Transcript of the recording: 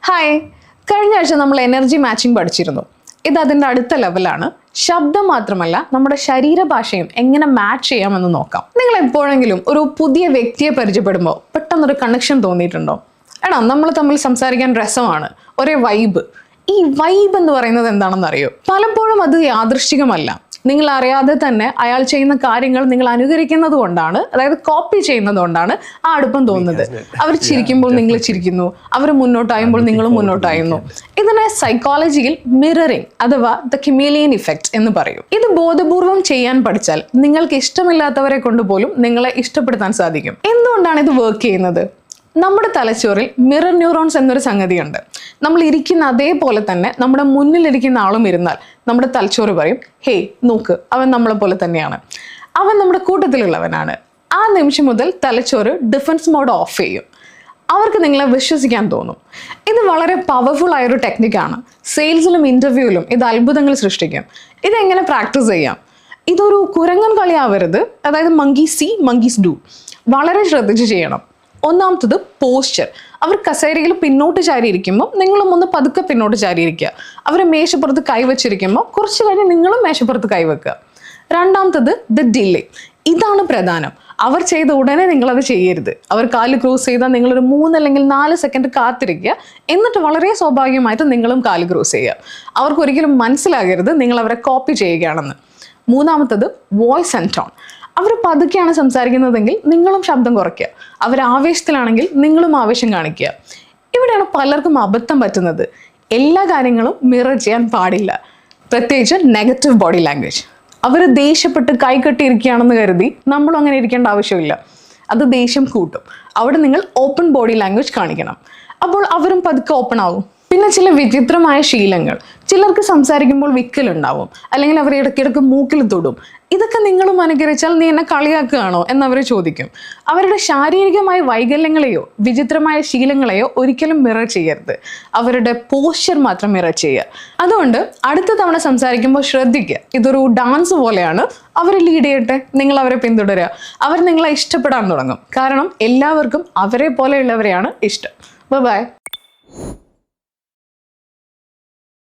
Hi, കഴിഞ്ഞ ആഴ്ച നമ്മൾ എനർജി മാച്ചിങ് പഠിച്ചിരുന്നു. ഇത് അതിൻ്റെ അടുത്ത ലെവലാണ്. ശബ്ദം മാത്രമല്ല, നമ്മുടെ ശരീരഭാഷയും എങ്ങനെ മാച്ച് ചെയ്യാമെന്ന് നോക്കാം. നിങ്ങൾ എപ്പോഴെങ്കിലും ഒരു പുതിയ വ്യക്തിയെ പരിചയപ്പെടുമ്പോൾ പെട്ടെന്നൊരു കണക്ഷൻ തോന്നിയിട്ടുണ്ടോ? എടാ, നമ്മൾ തമ്മിൽ സംസാരിക്കാൻ രസമാണ്, ഒരേ വൈബ്. ഈ വൈബ് എന്ന് പറയുന്നത് എന്താണെന്ന് അറിയോ? പലപ്പോഴും അത് യാദൃശ്ചികമല്ല. നിങ്ങൾ അറിയാതെ തന്നെ അയാൾ ചെയ്യുന്ന കാര്യങ്ങൾ നിങ്ങൾ അനുകരിക്കുന്നത് കൊണ്ടാണ്, അതായത് കോപ്പി ചെയ്യുന്നത് കൊണ്ടാണ് ആ അടുപ്പം തോന്നുന്നത്. അവർ ചിരിക്കുമ്പോൾ നിങ്ങൾ ചിരിക്കുന്നു, അവർ മുന്നോട്ടായുമ്പോൾ നിങ്ങളും മുന്നോട്ടായുന്നു. ഇതിനെ സൈക്കോളജിയിൽ മിററിംഗ് അഥവാ ദ കെമേലിയൻ ഇഫക്റ്റ് എന്ന് പറയും. ഇത് ബോധപൂർവം ചെയ്യാൻ പഠിച്ചാൽ നിങ്ങൾക്ക് ഇഷ്ടമില്ലാത്തവരെ കൊണ്ടുപോലും നിങ്ങളെ ഇഷ്ടപ്പെടുത്താൻ സാധിക്കും. എന്തുകൊണ്ടാണ് ഇത് വർക്ക് ചെയ്യുന്നത്? നമ്മുടെ തലച്ചോറിൽ മിറർ ന്യൂറോൺസ് എന്നൊരു സംഗതിയുണ്ട്. നമ്മൾ ഇരിക്കുന്ന അതേപോലെ തന്നെ നമ്മുടെ മുന്നിലിരിക്കുന്ന ആളും ഇരുന്നാൽ നമ്മുടെ തലച്ചോറ് പറയും, ഹേയ് നോക്ക്, അവൻ നമ്മളെ പോലെ തന്നെയാണ്, അവൻ നമ്മുടെ കൂട്ടത്തിലുള്ളവനാണ്. ആ നിമിഷം മുതൽ തലച്ചോറ് ഡിഫൻസ് മോഡ് ഓഫ് ചെയ്യും. അവർക്ക് നിങ്ങളെ വിശ്വസിക്കാൻ തോന്നും. ഇത് വളരെ പവർഫുൾ ആയൊരു ടെക്നിക്കാണ്. സെയിൽസിലും ഇൻ്റർവ്യൂവിലും ഇത് അത്ഭുതങ്ങൾ സൃഷ്ടിക്കും. ഇതെങ്ങനെ പ്രാക്ടീസ് ചെയ്യാം? ഇതൊരു കുരങ്ങൻ കളിയാവരുത്. അതായത് മങ്കീസ് സീ മങ്കീസ് ഡു. വളരെ ശ്രദ്ധിച്ച് ചെയ്യണം. ഒന്നാമത്തത് പോസ്ചർ. അവർ കസേരയിൽ പിന്നോട്ട് ചാരിയിരിക്കുമ്പോൾ നിങ്ങളും ഒന്ന് പതുക്കെ പിന്നോട്ട് ചാരിയിരിക്കുക. അവർ മേശപ്പുറത്ത് കൈവച്ചിരിക്കുമ്പോൾ കുറച്ച് കഴിഞ്ഞ് നിങ്ങളും മേശപ്പുറത്ത് കൈവെക്കുക. രണ്ടാമത്തത് ദ ഡിലേ. ഇതാണ് പ്രധാനം. അവർ ചെയ്ത ഉടനെ നിങ്ങളത് ചെയ്യരുത്. അവർ കാല് ക്രോസ് ചെയ്താൽ നിങ്ങളൊരു 3 അല്ലെങ്കിൽ 4 സെക്കൻഡ് കാത്തിരിക്കുക. എന്നിട്ട് വളരെ സ്വാഭാവികമായിട്ട് നിങ്ങളും കാല് ക്രോസ് ചെയ്യുക. അവർക്കൊരിക്കലും മനസ്സിലാകരുത് നിങ്ങൾ അവരെ കോപ്പി ചെയ്യുകയാണെന്ന്. മൂന്നാമത്തത് വോയിസ് ആൻഡ് ടോൺ. അവർ പതുക്കെയാണ് സംസാരിക്കുന്നതെങ്കിൽ നിങ്ങളും ശബ്ദം കുറയ്ക്കുക. അവർ ആവേശത്തിലാണെങ്കിൽ നിങ്ങളും ആവേശം കാണിക്കുക. ഇവിടെയാണ് പലർക്കും അബദ്ധം പറ്റുന്നത്. എല്ലാ കാര്യങ്ങളും മിറർ ചെയ്യാൻ പാടില്ല, പ്രത്യേകിച്ച് നെഗറ്റീവ് ബോഡി ലാംഗ്വേജ്. അവർ ദേഷ്യപ്പെട്ട് കൈകെട്ടിയിരിക്കുകയാണെന്ന് കരുതി നമ്മളും അങ്ങനെ ഇരിക്കേണ്ട ആവശ്യമില്ല. അത് ദേഷ്യം കൂട്ടും. അവിടെ നിങ്ങൾ ഓപ്പൺ ബോഡി ലാംഗ്വേജ് കാണിക്കണം. അപ്പോൾ അവരും പതുക്കെ ഓപ്പൺ ആകും. പിന്നെ ചില വിചിത്രമായ ശീലങ്ങൾ. ചിലർക്ക് സംസാരിക്കുമ്പോൾ വിക്കലുണ്ടാവും, അല്ലെങ്കിൽ അവർ ഇടയ്ക്കിടയ്ക്ക് മൂക്കിൽ തൊടും. ഇതൊക്കെ നിങ്ങളും അനുകരിച്ചാൽ നീ എന്നെ കളിയാക്കുകയാണോ എന്നവർ ചോദിക്കും. അവരുടെ ശാരീരികമായ വൈകല്യങ്ങളെയോ വിചിത്രമായ ശീലങ്ങളെയോ ഒരിക്കലും മിറർ ചെയ്യരുത്. അവരുടെ പോസ്ചർ മാത്രം മിറർ ചെയ്യുക. അതുകൊണ്ട് അടുത്ത തവണ സംസാരിക്കുമ്പോൾ ശ്രദ്ധിക്കുക. ഇതൊരു ഡാൻസ് പോലെയാണ്. അവർ ലീഡ് ചെയ്യട്ടെ, നിങ്ങൾ അവരെ പിന്തുടരുക. അവർ നിങ്ങളെ ഇഷ്ടപ്പെടാൻ തുടങ്ങും. കാരണം എല്ലാവർക്കും അവരെ പോലെയുള്ളവരെയാണ് ഇഷ്ടം. ബൈ.